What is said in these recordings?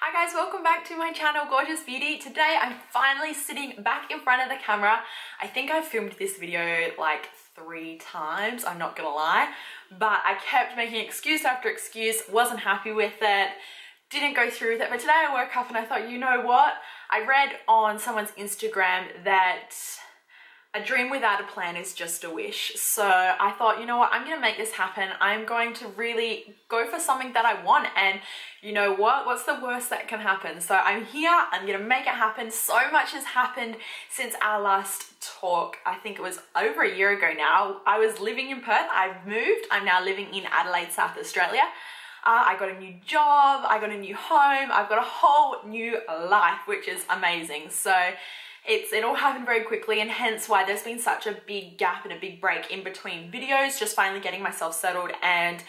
Hi guys, welcome back to my channel, Gorgeous Beauty. Today I'm finally sitting back in front of the camera. I think I filmed this video like 3 times, I'm not gonna lie, but I kept making excuse after excuse, wasn't happy with it, didn't go through with it. But today I woke up and I thought, you know what? I read on someone's Instagram that a dream without a plan is just a wish. So I thought, you know what, I'm gonna make this happen. I'm going to really go for something that I want, and you know what? What's the worst that can happen? So I'm here, I'm gonna make it happen. So much has happened since our last talk. I think it was over a year ago now. I was living in Perth, I've moved, I'm now living in Adelaide, South Australia. I got a new job, I got a new home, I've got a whole new life, which is amazing. So it all happened very quickly, and hence why there's been such a big gap and a big break in between videos, just finally getting myself settled and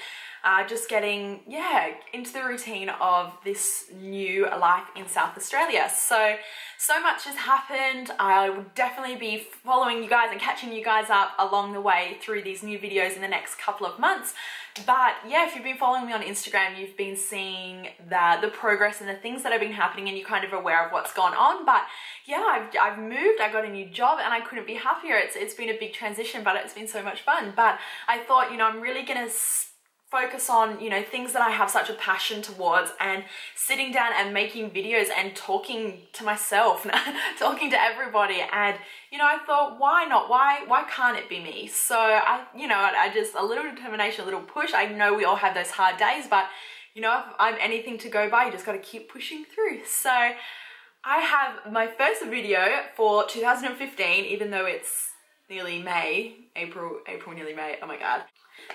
just getting, yeah, into the routine of this new life in South Australia. So much has happened. I will definitely be following you guys and catching you guys up along the way through these new videos in the next couple of months. But yeah, if you've been following me on Instagram, you've been seeing the progress and the things that have been happening, and you're kind of aware of what's gone on. But yeah, I've moved, I got a new job, and I couldn't be happier. It's been a big transition, but it's been so much fun. But I thought, you know, I'm really gonna focus on, you know, things that I have such a passion towards, and sitting down and making videos and talking to myself, talking to everybody. And, you know, I thought, why not? Why can't it be me? So I just, a little determination, a little push. I know we all have those hard days, but you know, if I'm anything to go by, you just got to keep pushing through. So I have my first video for 2015, even though it's nearly May, April, nearly May, oh my God.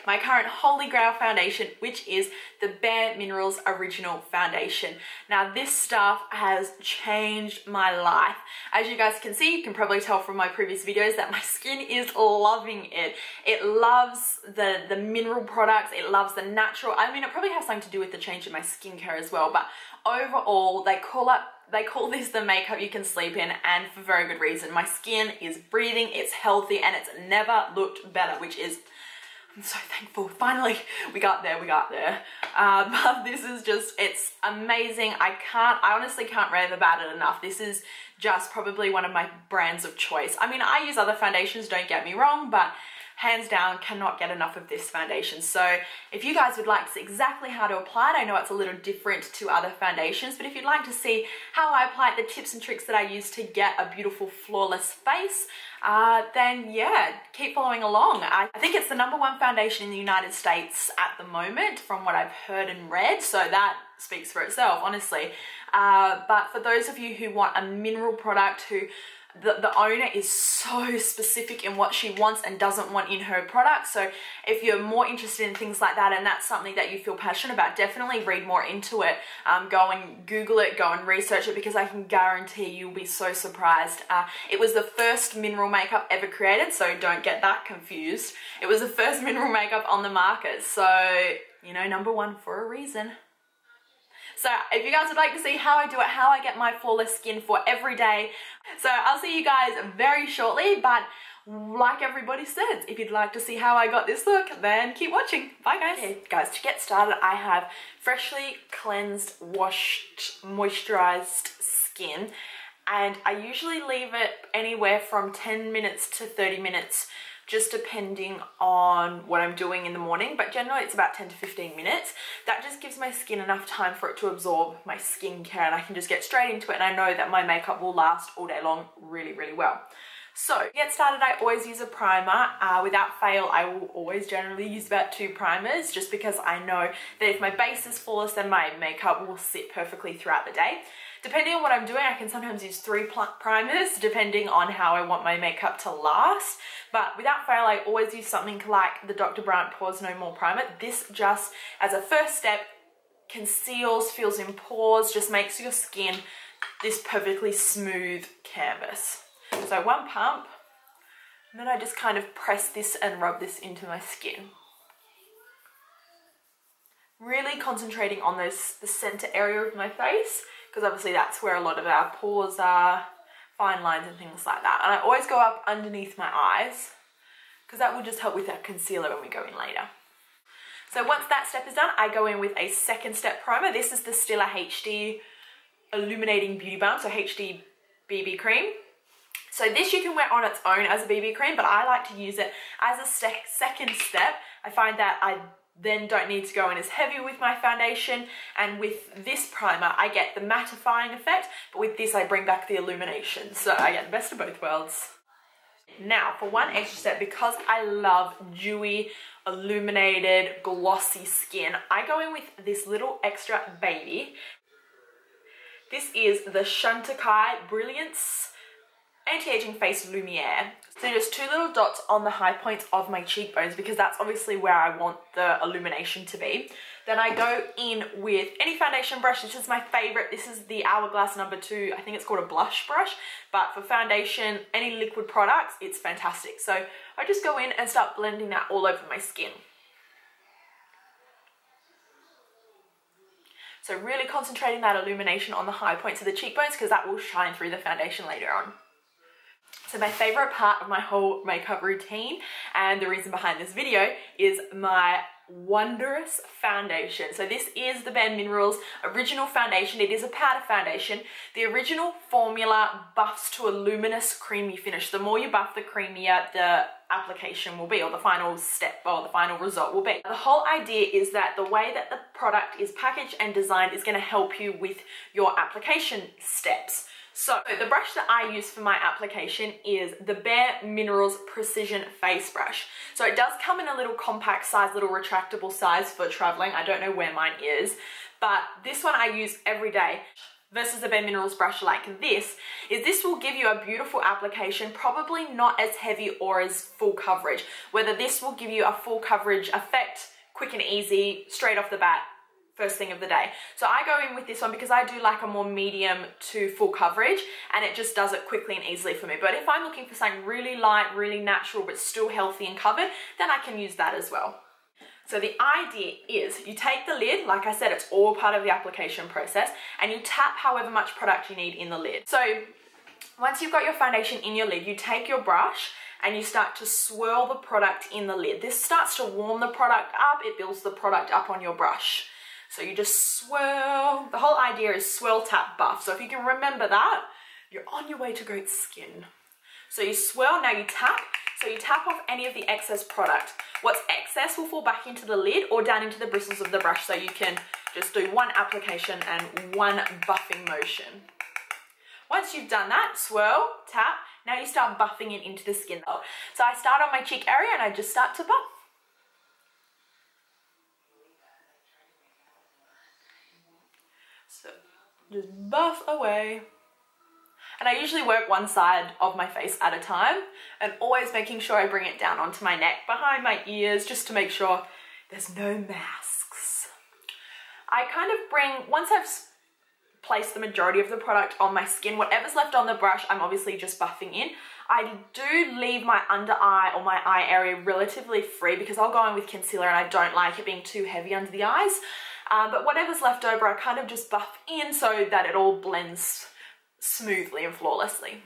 My current holy grail foundation, which is the BareMinerals Original Foundation. Now this stuff has changed my life. As you guys can see, you can probably tell from my previous videos that my skin is loving it. It loves the mineral products, it loves the natural. I mean, it probably has something to do with the change in my skincare as well, but overall, they call this the makeup you can sleep in, and for very good reason. My skin is breathing, it's healthy, and it's never looked better, which is, I'm so thankful. Finally, we got there. But this is just, it's amazing. I honestly can't rave about it enough. This is just probably one of my brands of choice. I mean, I use other foundations, don't get me wrong, but hands down, cannot get enough of this foundation. So if you guys would like to see exactly how to apply it, I know it's a little different to other foundations, but if you'd like to see how I apply it, the tips and tricks that I use to get a beautiful, flawless face, then yeah, keep following along. I think it's the #1 foundation in the United States at the moment, from what I've heard and read, so that speaks for itself, honestly. But for those of you who want a mineral product, who the owner is so specific in what she wants and doesn't want in her product. So if you're more interested in things like that, and that's something that you feel passionate about, definitely read more into it. Go and Google it, go and research it, because I can guarantee you'll be so surprised. It was the first mineral makeup ever created, so don't get that confused. It was the first mineral makeup on the market. So, you know, #1 for a reason. So if you guys would like to see how I do it, how I get my flawless skin for every day, so I'll see you guys very shortly. But like everybody says, if you'd like to see how I got this look, then keep watching. Bye guys. Okay guys, to get started, I have freshly cleansed, washed, moisturized skin, and I usually leave it anywhere from 10 minutes to 30 minutes, just depending on what I'm doing in the morning, but generally it's about 10 to 15 minutes. That just gives my skin enough time for it to absorb my skincare, and I can just get straight into it, and I know that my makeup will last all day long really, really well. So to get started, I always use a primer. Without fail, I will always generally use about 2 primers, just because I know that if my base is flawless, then my makeup will sit perfectly throughout the day. Depending on what I'm doing, I can sometimes use 3 primers, depending on how I want my makeup to last. But without fail, I always use something like the Dr. Brandt Pores No More Primer. This just, as a first step, conceals, fills in pores, just makes your skin this perfectly smooth canvas. So 1 pump, and then I just kind of press this and rub this into my skin. Really concentrating on the center area of my face, because obviously that's where a lot of our pores are, fine lines and things like that. And I always go up underneath my eyes, because that will just help with that concealer when we go in later. So once that step is done, I go in with a second step primer. This is the Stila HD Illuminating Beauty Balm, so HD BB cream. So this you can wear on its own as a BB cream, but I like to use it as a second step. I find that I then don't need to go in as heavy with my foundation, and with this primer I get the mattifying effect, but with this I bring back the illumination, so I get the best of both worlds. Now for one extra step, because I love dewy, illuminated, glossy skin, I go in with this little extra baby. This is the Chantecaille Brilliance Anti-Aging Face Lumiere. So just 2 little dots on the high points of my cheekbones, because that's obviously where I want the illumination to be. Then I go in with any foundation brush. This is my favorite. This is the Hourglass number 2. I think it's called a blush brush, but for foundation, any liquid products, it's fantastic. So I just go in and start blending that all over my skin. So really concentrating that illumination on the high points of the cheekbones, because that will shine through the foundation later on. So my favorite part of my whole makeup routine, and the reason behind this video, is my wondrous foundation. So this is the BareMinerals original foundation. It is a powder foundation. The original formula buffs to a luminous creamy finish. The more you buff, the creamier the application will be, or the final step, or the final result will be. The whole idea is that the way that the product is packaged and designed is going to help you with your application steps. So the brush that I use for my application is the BareMinerals Precision Face Brush. So it does come in a little compact size, little retractable size for traveling. I don't know where mine is, but this one I use every day. Versus a BareMinerals brush like this, is this will give you a beautiful application, probably not as heavy or as full coverage. Whether this will give you a full coverage effect, quick and easy, straight off the bat, first thing of the day. So I go in with this one because I do like a more medium to full coverage, and it just does it quickly and easily for me. But if I'm looking for something really light, really natural, but still healthy and covered, then I can use that as well. So the idea is you take the lid, like I said, it's all part of the application process, and you tap however much product you need in the lid. So once you've got your foundation in your lid, you take your brush and you start to swirl the product in the lid. This starts to warm the product up, it builds the product up on your brush. So you just swirl. The whole idea is swirl, tap, buff. So if you can remember that, you're on your way to great skin. So you swirl, now you tap. So you tap off any of the excess product. What's excess will fall back into the lid or down into the bristles of the brush, so you can just do one application and one buffing motion. Once you've done that, swirl, tap, now you start buffing it into the skin. So I start on my cheek area and I just start to buff. So just buff away. And I usually work one side of my face at a time, and always making sure I bring it down onto my neck, behind my ears, just to make sure there's no masks. I kind of bring, once I've placed the majority of the product on my skin, whatever's left on the brush, I'm obviously just buffing in. I do leave my under eye or my eye area relatively free, because I'll go in with concealer and I don't like it being too heavy under the eyes. But whatever's left over, I kind of just buff in so that it all blends smoothly and flawlessly.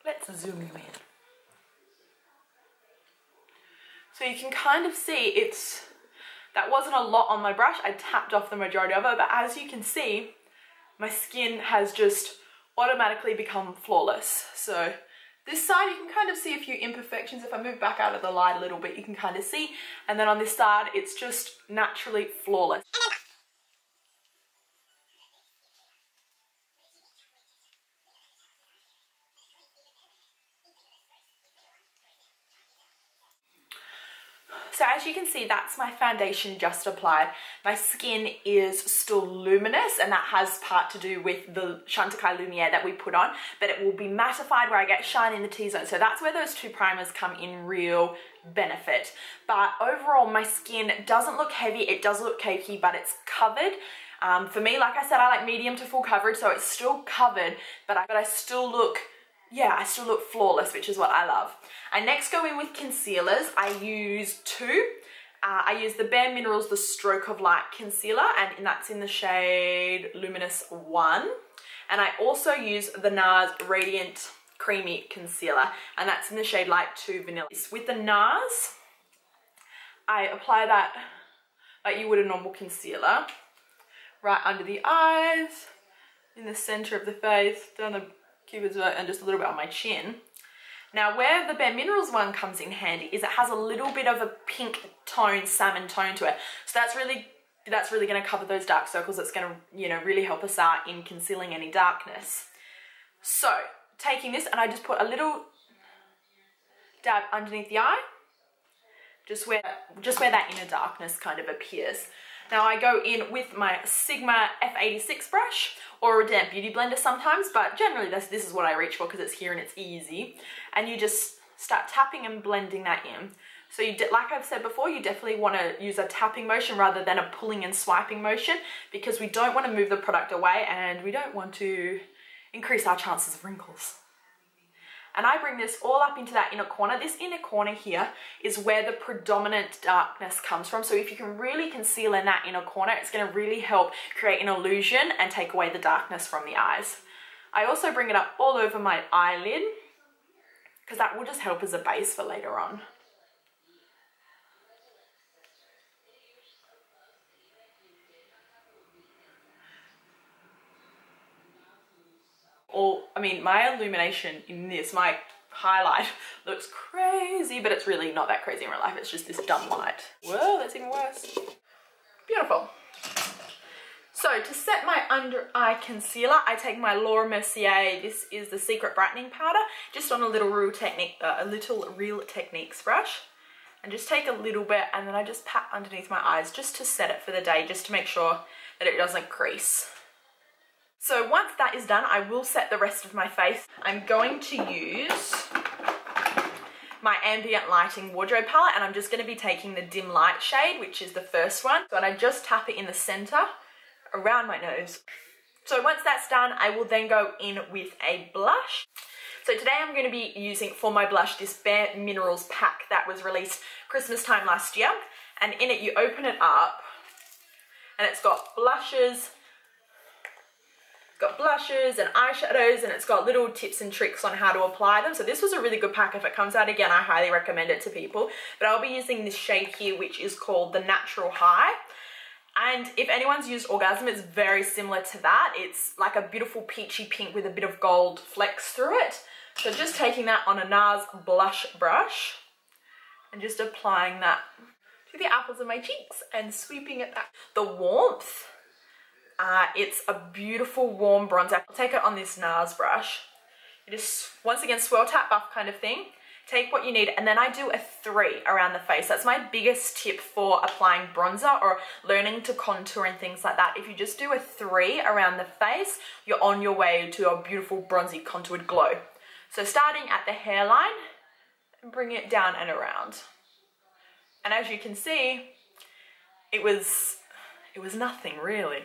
Let's zoom you in. So you can kind of see that wasn't a lot on my brush. I tapped off the majority of it, but as you can see, my skin has just automatically become flawless. So this side, you can kind of see a few imperfections. If I move back out of the light a little bit, you can kind of see. And then on this side, it's just naturally flawless. So as you can see, that's my foundation just applied. My skin is still luminous, and that has part to do with the Chantecaille Lumiere that we put on, but it will be mattified where I get shine in the T-zone. So that's where those two primers come in real benefit. But overall, my skin doesn't look heavy, it does look cakey, but it's covered. For me, like I said, I like medium to full coverage, so it's still covered, but I still look, yeah, I still look flawless, which is what I love. I next go in with concealers. I use two. I use the BareMinerals The Stroke of Light Concealer, and that's in the shade Luminous 1. And I also use the Nars Radiant Creamy Concealer, and that's in the shade Light 2 Vanilla. With the Nars, I apply that like you would a normal concealer, right under the eyes, in the center of the face, down the cupid's bow, and just a little bit on my chin. Now where the BareMinerals one comes in handy is it has a little bit of a pink tone, salmon tone to it. So that's really going to cover those dark circles. It's going to, you know, really help us out in concealing any darkness. So taking this, and I just put a little dab underneath the eye, just where that inner darkness kind of appears. Now I go in with my Sigma F86 brush or a damp beauty blender sometimes, but generally this is what I reach for because it's here and it's easy. And you just start tapping and blending that in. So you like I've said before, you definitely want to use a tapping motion rather than a pulling and swiping motion, because we don't want to move the product away and we don't want to increase our chances of wrinkles. And I bring this all up into that inner corner. This inner corner here is where the predominant darkness comes from. So if you can really conceal in that inner corner, it's going to really help create an illusion and take away the darkness from the eyes. I also bring it up all over my eyelid because that will just help as a base for later on. I mean, my illumination in this, my highlight looks crazy, but it's really not that crazy in real life. It's just this dumb light. Whoa, that's even worse. Beautiful. So to set my under eye concealer, I take my Mercier. This is the Secret Brightening Powder, just on a little Real Techniques brush. And just take a little bit, and then I just pat underneath my eyes just to set it for the day, just to make sure that it doesn't crease. So once that is done, I will set the rest of my face. I'm going to use my ambient lighting wardrobe palette, and I'm just going to be taking the dim light shade, which is the first one. So I just tap it in the center around my nose. So once that's done, I will then go in with a blush. So today I'm going to be using for my blush this BareMinerals pack that was released Christmas time last year. And in it you open it up and it's got blushes, and eyeshadows, and it's got little tips and tricks on how to apply them. So this was a really good pack. If it comes out again, I highly recommend it to people. But I'll be using this shade here, which is called the Natural High. And if anyone's used Orgasm, it's very similar to that. It's like a beautiful peachy pink with a bit of gold flecks through it. So just taking that on a Nars blush brush and just applying that to the apples of my cheeks and sweeping it back. The warmth. It's a beautiful warm bronzer. I'll take it on this Nars brush. You just, once again, swirl tap buff kind of thing. Take what you need, and then I do a 3 around the face. That's my biggest tip for applying bronzer or learning to contour and things like that. If you just do a 3 around the face, you're on your way to a beautiful bronzy contoured glow. So starting at the hairline, and bring it down and around. And as you can see, it was nothing really,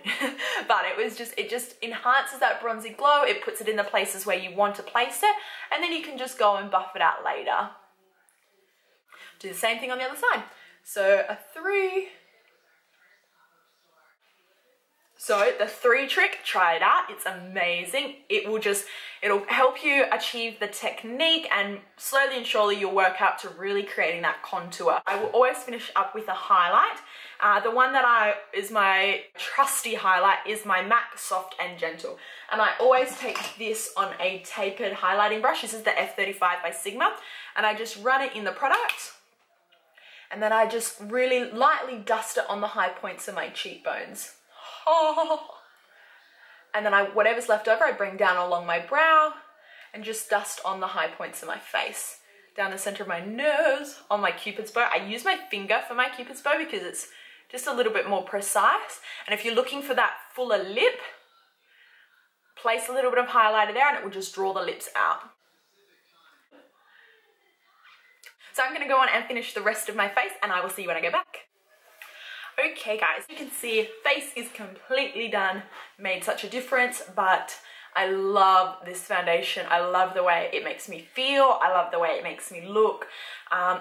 but it just enhances that bronzy glow. It puts it in the places where you want to place it, and then you can just go and buff it out later. Do the same thing on the other side. So a 3. So the 3 trick, try it out. It's amazing. It'll help you achieve the technique, and slowly and surely you'll work out to really creating that contour. I will always finish up with a highlight. The one that is my trusty highlight is my MAC Soft and Gentle. And I always take this on a tapered highlighting brush. This is the F35 by Sigma. And I just run it in the product. And then I just really lightly dust it on the high points of my cheekbones. Oh. And then whatever's left over, I bring down along my brow and just dust on the high points of my face. Down the center of my nose, on my cupid's bow. I use my finger for my cupid's bow because it's just a little bit more precise. And if you're looking for that fuller lip, place a little bit of highlighter there and it will just draw the lips out. So I'm going to go on and finish the rest of my face, and I will see you when I go back. Okay guys, you can see face is completely done. Made such a difference, but I love this foundation. I love the way it makes me feel. I love the way it makes me look.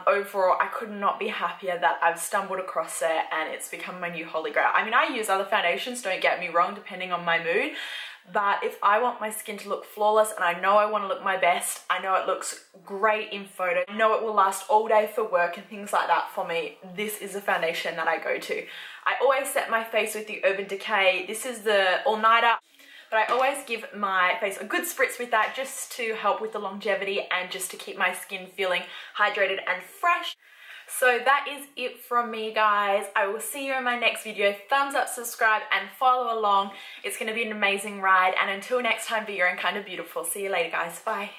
Overall, I could not be happier that I've stumbled across it and it's become my new holy grail. I mean, I use other foundations, don't get me wrong, depending on my mood, but if I want my skin to look flawless and I know I want to look my best, I know it looks great in photo, I know it will last all day for work and things like that, for me, this is the foundation that I go to. I always set my face with the Urban Decay. This is the all-nighter, but I always give my face a good spritz with that just to help with the longevity and just to keep my skin feeling hydrated and fresh. So that is it from me, guys. I will see you in my next video. Thumbs up, subscribe, and follow along. It's going to be an amazing ride. And until next time, be your own kind of beautiful. See you later, guys. Bye.